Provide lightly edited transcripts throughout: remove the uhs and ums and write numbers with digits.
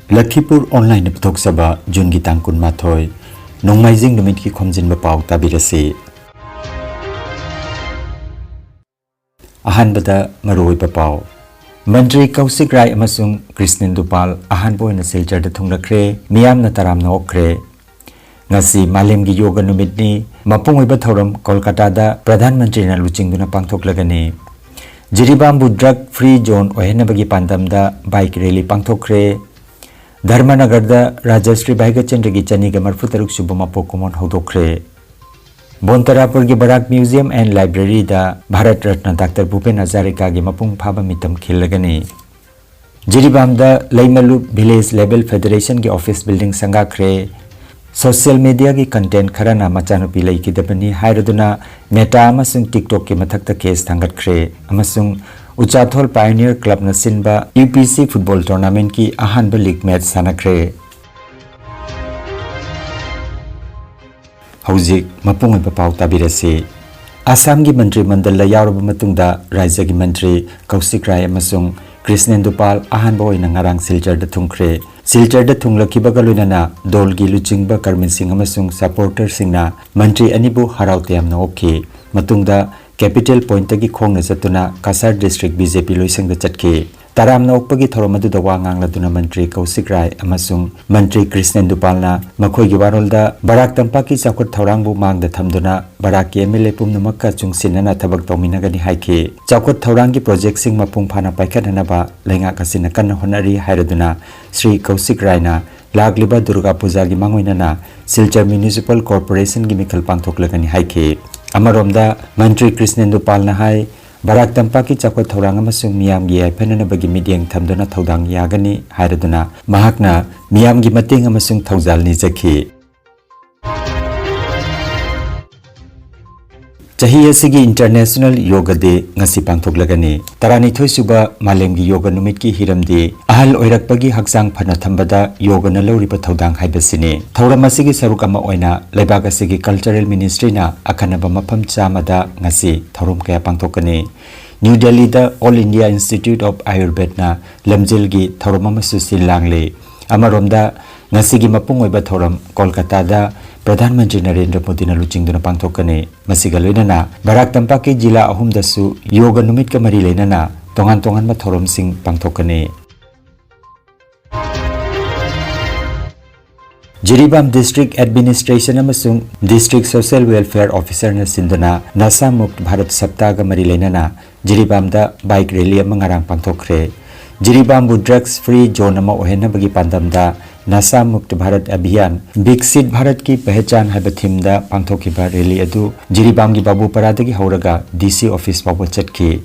Lakhipur online Ptoksaba Jungi Tangkun Mathoy Nongmaijing Numit ki Khomjinba Pao tabirasi Ahanbada Maroi Pao Mandri Kausik Rai Amasung Krishnendupal Ahanbo na Siljar da Thungrakre Miyam na Taram na Okre Ngasi Malim gi Yoga Numit ni Mapung Iba Thoram Kolkata da Pradhan Mantri na Luchingduna Pangthoklagani Jiribambu Drug Free Zone Ohena bagi Pandam da Bike Rally Pangthokre Dharmanagar da Rajashri Bhaiga Chandra Chani ga Marfutaruk Subama Pokumon Hodokre Bontarapur gi Barak Museum and Library da Bharat Ratna Dr. Bhupen Hazarika gi Mapung Phaba Mitam Khilagani Jiribam da Laimalu Village Level Federation gi Office Building Sangakre Social media ki content kharana machanupi laiki dabani hairaduna Meta amasung TikTok ki mathakta case thangat khre amasung Uchathol Pioneer Club na sinba UPC Football Tournament ki ahanba league match sanakre Hauzik mapung iba pau tabirasi Assam gi Mantri Mandal la yauraba matungda Rajya gi Mantri Kausik Rai amasung Krishnendupal ahanba oina ngarang Siljar da thungkre Siljar da thunglakibaga loinana dol gi luchingba Karmin Singh amasung supporter singna Mantri anibu haraute amna okhe matungda Capital Point tagi khongna chatuna Kasar District BJP loisang da chatke taramna okpagi thoromadu da wangang laduna Mantri Kausik Rai amasung Mantri Krishnendupal na makhoi gi warol da Barak Tampak ki chakhot thorangbu mang da thamduna Barak ki MLA pumnamakka chungsinana thabak tawminagani haike chakhot thorang ki project sing mapung phana paikhanana ba lenga kasina kanna honari hairaduna Sri Kausik Rai na lagliba Durga Puja gi mangoinana Silchar Municipal Corporation gi mikhal pangthoklagani haike Amaromda Mantri Krishnendupal na hai Barak Tampak ki chakhot thorang amasung miyam gi aiphanana bagi midyang thamduna thodang yagani hairaduna mahakna miyam gi mating amasung thawjal ni jakhi Chahi asigi International Yoga Day ngasi pangthoklagani tarani thoisuba malemgi yoga numit ki hiramdi ahal oirakpagi haksang phana thambada yoga na loriba thodang haibasini thoram asigi sarukama oina leibak asigi Cultural Ministry na akhanaba mafam chamada ngasi thorum kaya pangthokani New Delhi da All India Institute of Ayurveda na lamjilgi thoromama susil langle amaromda ngasigi mapung oiba thoram Kolkata da Pradhan Mantri Narendra Modi na luchingduna pangthokani masiga loinana Barak Tampak ki jila ahum dasu yoga numit ka mari leinana tongan ma thorom sing pangthokani Jiribam District Administration amasung District Social Welfare Officer na sinduna Nasa Mukt Bharat Saptaga mari leinana Jiribam da bike rally mangarang pangthokre Jiribam bu drugs free zone ama ohena bagi pandam da Nasa Mukt Bharat Abhiyan Viksit Bharat ki pehchan haiba theme da pangthokiba rally adu Jiribam gi Babu Paradagi hauraga DC office paw chatki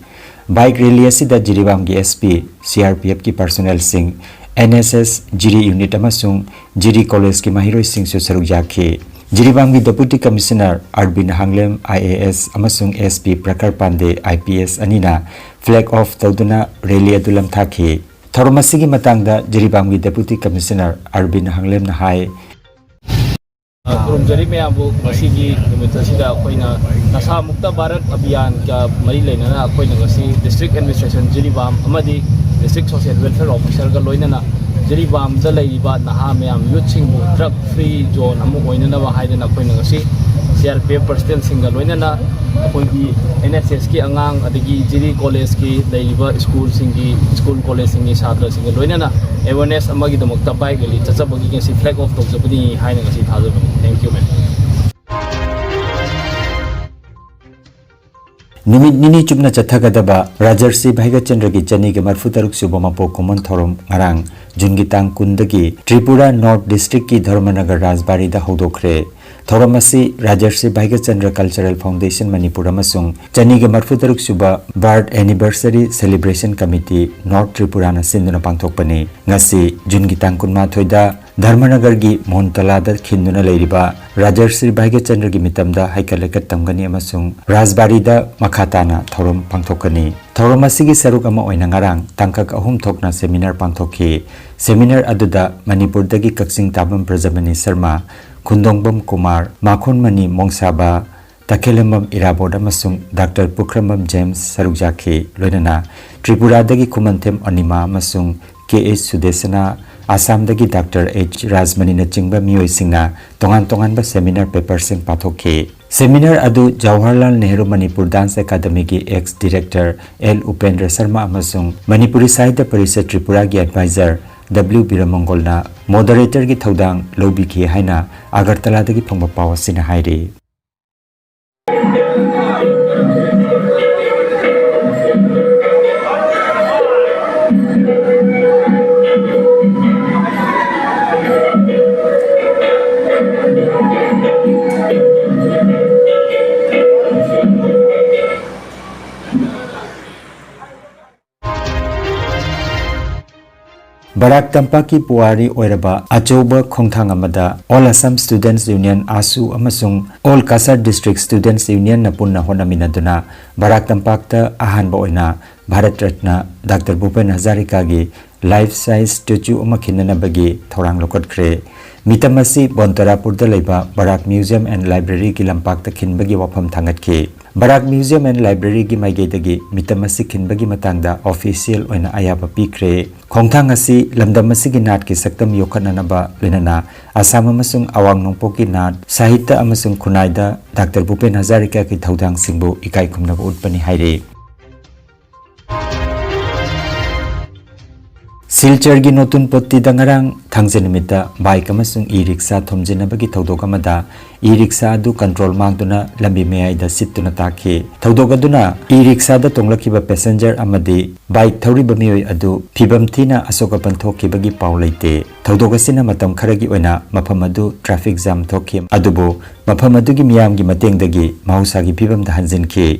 bike rally asida Jiribam gi SP CRPF ki personnel sing NSS Jiri unit amasung Jiri college ki mahiroi sing su saruk jakhi Jiribam gi Deputy Commissioner Arbin Hanglem IAS amasung SP Prakar Pande IPS anina flag off tawduna rally adu lamthakhi Thoramasigi matangda Jiribam gi Deputy Commissioner Arbin Hanglem na hai Kurumjari mayambu masigi numitasida akoina Nasa Mukta Bharat Abhiyan ka mari leinana akoina ngasi District Administration Jiribam amadi District Social Welfare Officer ga loinana Jiribam da leiba naha mayam youth singbu drug free zone amu oinana ba haidana akoina ngasi CRPF personnel singa loinana akoigi NSS ki angang adigi Jiri college ki leiba school singi school college singi chhatra singa loinana awareness amagi damakta bike rally chachabagi ngasi flag off tawjabani haina ngasi thajabani thank you man Numit nini chupna chathagadaba Rajarsi Bhaiga Chandra gi chani ge marfutaruk subama pokomon thorom ngarang jungitang kundagi Tripura North District ki Dharmanagar Rajbari da hodokre Thoramasi Rajarsi Bhaiga Chandra Cultural Foundation Manipur amasung chani ge marfutaruk suba birth anniversary celebration committee North Tripura na sinduna pangthokpani ngasi jungitang kunma thoida Dharmanagar gi Montala da khinduna leiriba Rajarsi Bhaiga Chandra gi mitamda haikalekat tamgani amasung Rajbari da makhatana thorom pangthokani thorom asigi saruk ama oina ngarang tangkak ahum thokna seminar pangthokhi seminar aduda Manipur dagi Kaksing Tabam Prajamani Sharma Khundongbam Kumar Makhonmani Mongsaba Takhelembam Irabod amasung Dr. Pukramam James sarukjakhi loinana Tripura dagi Khumanthem Anima amasung KH Sudesana Assamdagi Dr. H. Rajmani na chingba miyoy singna tongan ba seminar paper sing pathokhi. Seminar adu Jawaharlal Nehru Manipur Dance Academy ki ex-director L. Upendra Sharma amasung Manipuri Sahitya Parishad Tripura ki advisor W. Biramongol na moderator ki thaudang lobi ki haina Agartala dagi phangba paw asina hairi. Barak Tampak ki puari oiraba achoba khongthang amada All Assam Students Union ASU amasung All Kasar District Students Union na punna honaminaduna Barak Tampak ta ahanba oina Bharat Ratna Dr. Bhupen Hazarika gi life size statue amakhinana bagi thorang lokot khre mitamasi Bontarapur da leiba Barak Museum and Library ki lampak ta khinbagi wafam thangat ki Barak Museum and Library ki maigedagi mitamasi khinbagi matangda official oina ayaba pikre khongthang asi lamdamasi gi nat ki saktam yokhananaba lenana Assam amasung awang nongpok ki nat sahitya amasung khunaida Dr. Bhupen Hazarika ki thaudang singbu ikai khumnaba utpani haire Silchar gi notun potti dangarang thangjenimita bike amasung e-rickshaw thomjinabagi thodok amada e-rickshaw adu control mangduna lambi meyai da sittuna takhi thodok aduna e-rickshaw da tonglakiba passenger amadi bike thoriba miyoi adu phibam thina asoka panthokhi bagi paw leite thodok asina matam kharagi oina mafam adu traffic jam thokhi adubo mafam adu gi miyam gi matengdagi mahausa gi phibam da hanjinki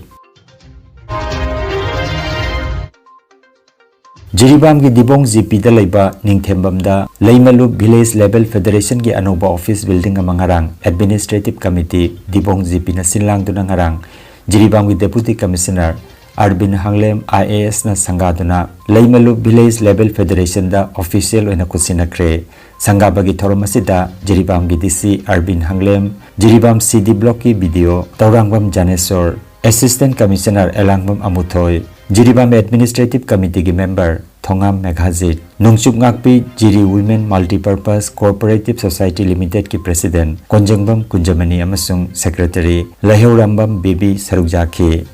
Jiribam ki Dibong GP da leiba Ningthembam da Leimalu Village Level Federation ki anoba office building amangarang Administrative Committee Dibong GP na sinlang duna ngarang Jiribam ki Deputy Commissioner Arbin Hanglem IAS na sangaduna Leimalu Village Level Federation da official oina kusinakre sangabagi thoromasida Jiribam ki DC Arbin Hanglem Jiribam CD Block ki video Taurangbam Janesor Assistant Commissioner Elangbam Amuthoy Jiribam Administrative Committee ki member Thongam Meghajit Nungchup Ngakpi Jiri Women Multipurpose Cooperative Society Limited ki President Konjengbam Kunjamani amasung Secretary Lahiurambam Bibi Sarukjaki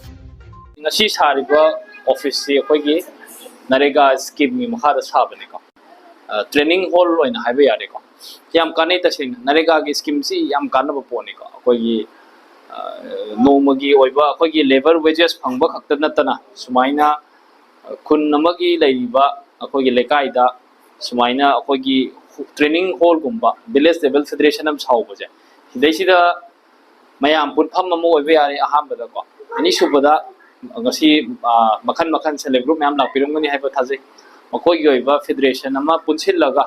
Nasi sariba office se akoigi Narega scheme ni makhada sabane ko training hall oina haibe yare ko yam kanai ta sing Narega ki scheme si yam kanaba poni ko akoigi nomagi oiba akoigi labor wages phangba khakta natana sumaina kun namagi leiba akoigi lekai da sumaina akoigi training hall gumba village level federation am chawbaje hidai sida mayam punpham amo oiba yare aham bada ko ani subada ngasi makhan select group mayam lakpirungani haiba thajai akoigi oiba federation ama punchillaga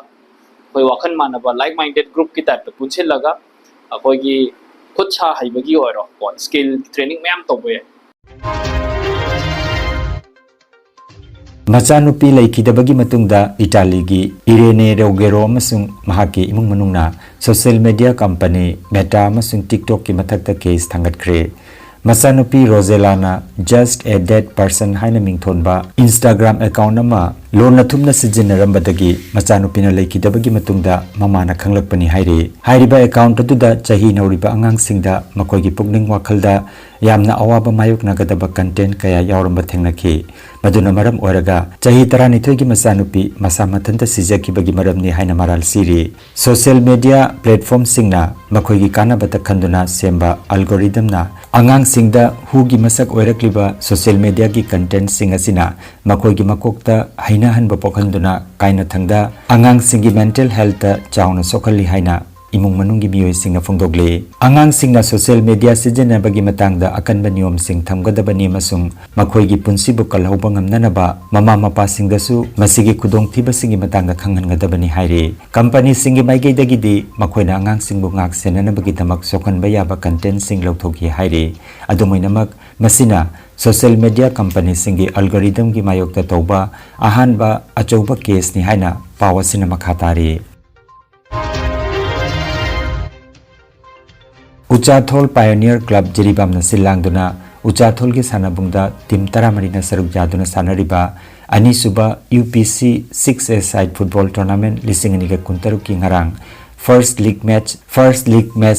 koi wakhan manaba like minded group ki type punchillaga akoigi khutcha haibagi oiro skill training mayam tobe Machanupi laikidabagi matungda Italy gi Irene Rogero amasung mahaki imung manungna social media company Meta amasung TikTok ki mathakta case thangatkre Machanupi Roselana just a dead person haina mingthonba Instagram account ama lona thumna sijinarambadagi Machanupina laikidabagi matungda mamana khanglakpani haire hairiba account atuda chahi nauriba angang singda makoigi pukning wakhalda yamna awaba mayuk nagadaba content kaya yauramba thengnaki maduna maram oraga chahi 12 gi Machanupi masa mathanta sijaki bagi maramni haina maral siri social media platform singna makoigi kanabata khanduna semba algorithm na angang singda hugi masak oirakliba social media gi content sing asina makoigi makokta haina hanba pokhanduna kaina thangda angang singi mental health chauna sokhali haina imung manungi miyoi singna phongdogle angang singna social media sijena bagi matangda akanba niyom sing thamgadabani masung makhoigi punsibu kalhauba ngamnanaba mama mapa singdasu masigi khudong thiba singi matangda khanghangadabani haire company singi maigei dagidi makhoina angang singbu ngak senana bagi tamak sokhanba yaba content sing lawthoki haire adumoinamak masina social media company singi algorithm gi mayokta tauba ahanba achauba case ni haina pawasina makhatari Uchathol Pioneer Club Jiribam na silangduna Uchathol ki sanabungda team taramarina saruk jaduna sanariba Anisuba UPC 6A side football tournament lisingani ka kuntaru ki ngarang first league match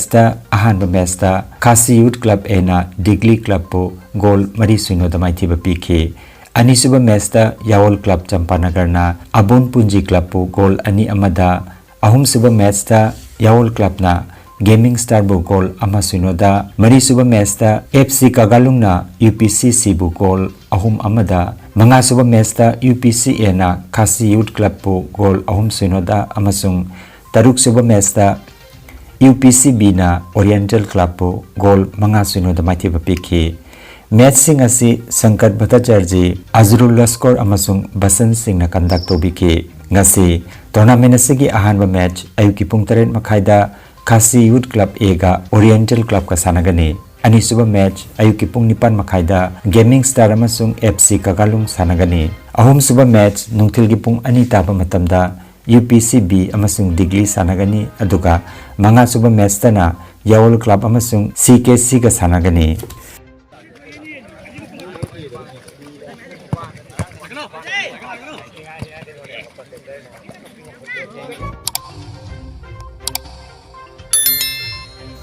ta ahanba match ta Khasi Youth Club ena Digli Club po goal mari suino damai thiba pikhe Anisuba match ta Yawol Club Champanagar na Abon Punji Club po goal ani amada ahum suba match ta Yawol Club na Gaming Star bu goal ama suino da mari suba match ta FC Kagalung na UPC bu goal ahum amada manga suba match ta UPC ena Khasi Youth Club po goal ahum suino da amasung Taruk suba match ta UPCB na Oriental Club po goal manga suino da mai thiba pikhe match sing asi Sankat Bhattacharji Azrul Laskor amasung Basan Singh na conduct tobike ngasi tournament asigi ahanba match ayuki pung 3 makhaida Khasi Youth Club A ga Oriental Club ka sanagani Anisuba match ayuki pung 9 makhaida Gaming Star amasung FC Kagalung sanagani ahum suba match nungthil gi pung ani taba matamda UPCB amasung Digli sanagani aduga manga suba match tana Yawol Club amasung CKC ga sanagani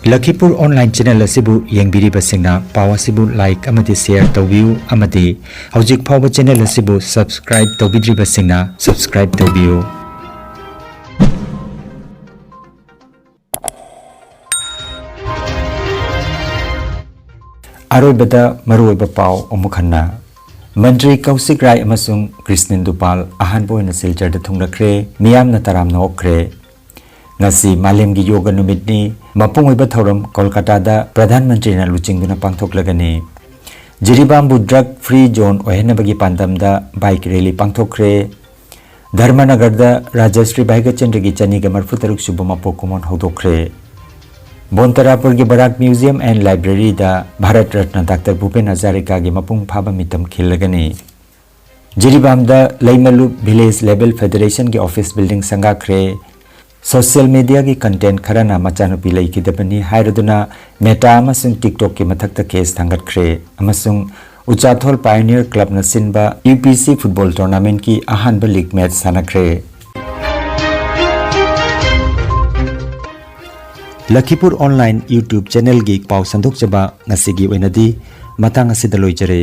Lakhipur online channel asibu yengbiri basingna pawa sibu like amati share tawbiu amati hojik phawa channel asibu subscribe tawbidri basingna subscribe tawbiu Aroibada maruiba pau omukhanna Mandri Kausik Rai amasung Krishnendupal ahanbo na silchar da thunglakre miyam na taram na okre ngasi malem gi yoga numit ni mapung oiba thoram Kolkata da Pradhan Mantri na luchingduna pangthoklagani Jiribambu drug free zone ohena bagi pandam da bike rally pangthokre Dharmanagar da Rajashri Bhaiga Chandra gi chani ga marfu taruk subama pokumon hodokre Bontarapur gi Barak Museum and Library da Bharat Ratna Dr. Bhupen Hazarika gi mapung phaba mitam khilagani Jiribam da Laimalu Village Level Federation gi office building sangakre Social media ki content kharana machanupi laikidabani hairaduna Meta amasung TikTok ki mathakta case thangatkre amasung Uchathol Pioneer Club na sinba UPC football tournament ki ahanba league match sanakre Lakhipur online YouTube channel gi pau sanduk jaba ngasigi oinadi matang asida loijare